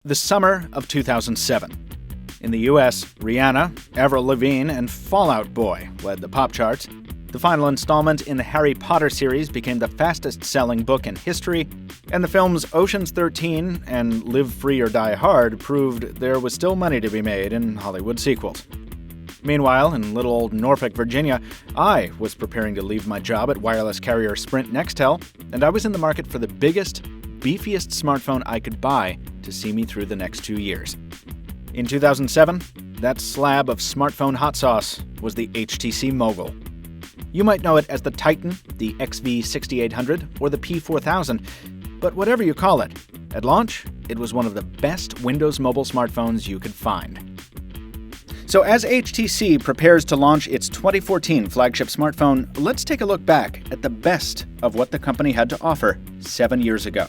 The summer of 2007. In the US, Rihanna, Avril Lavigne, and Fall Out Boy led the pop charts. The final installment in the Harry Potter series became the fastest-selling book in history, and the films Ocean's 13 and Live Free or Die Hard proved there was still money to be made in Hollywood sequels. Meanwhile, in little old Norfolk, Virginia, I was preparing to leave my job at wireless carrier Sprint Nextel, and I was in the market for the biggest, beefiest smartphone I could buy to see me through the next 2 years. In 2007, that slab of smartphone hot sauce was the HTC Mogul. You might know it as the Titan, the XV6800, or the P4000, but whatever you call it, at launch, it was one of the best Windows Mobile smartphones you could find. So as HTC prepares to launch its 2014 flagship smartphone, let's take a look back at the best of what the company had to offer 7 years ago.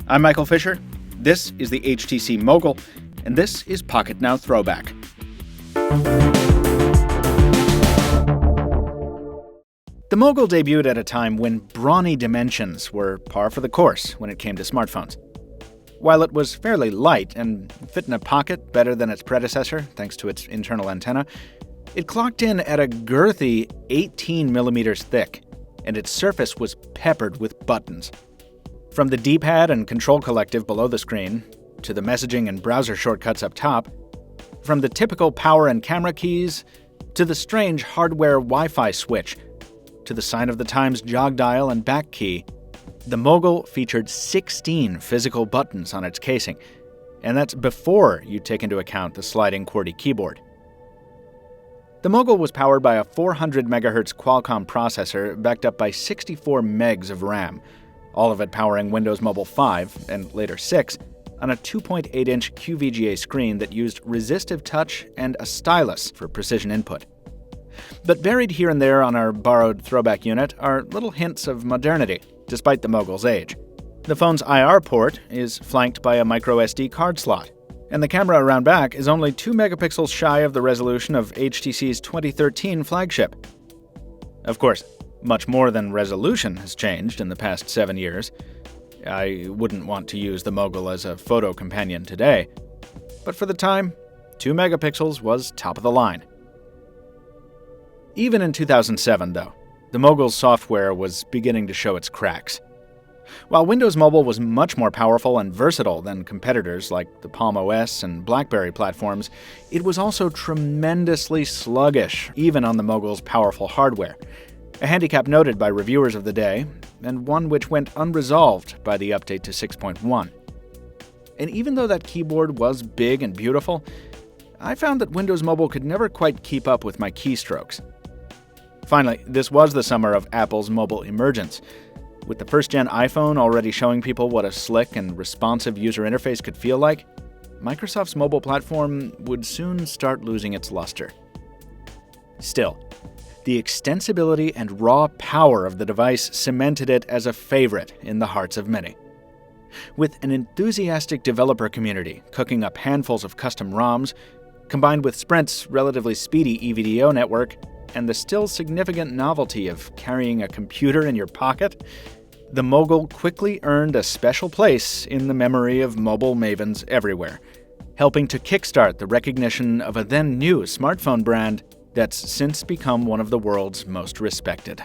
I'm Michael Fisher, this is the HTC Mogul, and this is Pocketnow Throwback. The Mogul debuted at a time when brawny dimensions were par for the course when it came to smartphones. While it was fairly light and fit in a pocket better than its predecessor thanks to its internal antenna, it clocked in at a girthy 18 millimeters thick, and its surface was peppered with buttons. From the D-pad and control collective below the screen, to the messaging and browser shortcuts up top, from the typical power and camera keys, to the strange hardware Wi-Fi switch, to the sign of the times jog dial and back key, the Mogul featured 16 physical buttons on its casing, and that's before you take into account the sliding QWERTY keyboard. The Mogul was powered by a 400 MHz Qualcomm processor backed up by 64 megs of RAM, all of it powering Windows Mobile 5, and later 6, on a 2.8-inch QVGA screen that used resistive touch and a stylus for precision input. But buried here and there on our borrowed throwback unit are little hints of modernity, despite the Mogul's age. The phone's IR port is flanked by a microSD card slot, and the camera around back is only 2 megapixels shy of the resolution of HTC's 2013 flagship. Of course, much more than resolution has changed in the past 7 years. I wouldn't want to use the Mogul as a photo companion today, but for the time, 2 megapixels was top of the line. Even in 2007, though, the Mogul's software was beginning to show its cracks. While Windows Mobile was much more powerful and versatile than competitors like the Palm OS and BlackBerry platforms, it was also tremendously sluggish, even on the Mogul's powerful hardware. A handicap noted by reviewers of the day, and one which went unresolved by the update to 6.1. And even though that keyboard was big and beautiful, I found that Windows Mobile could never quite keep up with my keystrokes. Finally, this was the summer of Apple's mobile emergence. With the first-gen iPhone already showing people what a slick and responsive user interface could feel like, Microsoft's mobile platform would soon start losing its luster. Still, the extensibility and raw power of the device cemented it as a favorite in the hearts of many. With an enthusiastic developer community cooking up handfuls of custom ROMs, combined with Sprint's relatively speedy EVDO network, and the still significant novelty of carrying a computer in your pocket, the Mogul quickly earned a special place in the memory of mobile mavens everywhere, helping to kickstart the recognition of a then-new smartphone brand that's since become one of the world's most respected.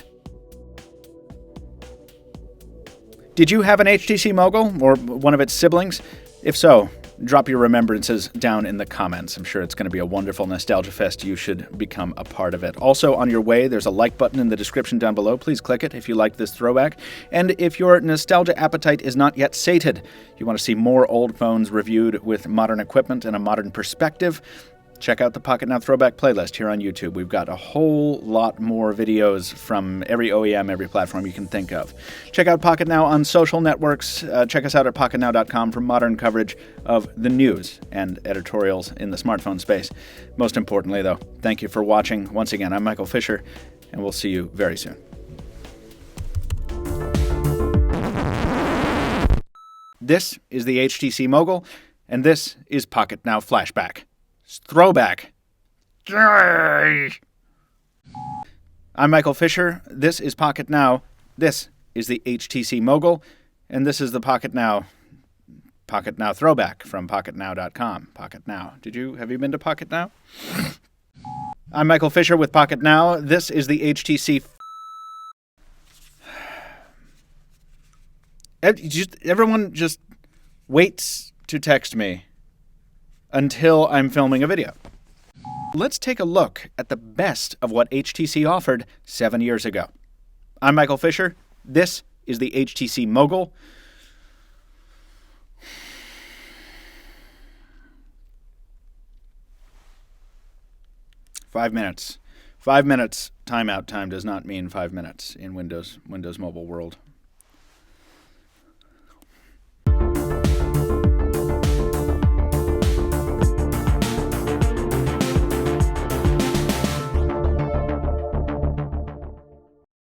Did you have an HTC Mogul or one of its siblings? If so, drop your remembrances down in the comments. I'm sure it's going to be a wonderful nostalgia fest. You should become a part of it. Also, on your way, there's a like button in the description down below. Please click it if you liked this throwback. And if your nostalgia appetite is not yet sated, you want to see more old phones reviewed with modern equipment and a modern perspective, check out the Pocketnow Throwback playlist here on YouTube. We've got a whole lot more videos from every OEM, every platform you can think of. Check out Pocketnow on social networks. Check us out at pocketnow.com for modern coverage of the news and editorials in the smartphone space. Most importantly, though, thank you for watching. Once again, I'm Michael Fisher, and we'll see you very soon. This is the HTC Mogul, and this is Pocketnow Flashback. Throwback. I'm Michael Fisher. This is Pocketnow. This is the HTC Mogul, and this is the Pocketnow Pocketnow Throwback from Pocketnow.com. Pocketnow. Have you been to Pocketnow? I'm Michael Fisher with Pocketnow. This is the HTC. Everyone just waits to text me until I'm filming a video. Let's take a look at the best of what HTC offered 7 years ago. I'm Michael Fisher. This is the HTC Mogul. Five minutes. 5 minutes timeout time does not mean 5 minutes in Windows Mobile world.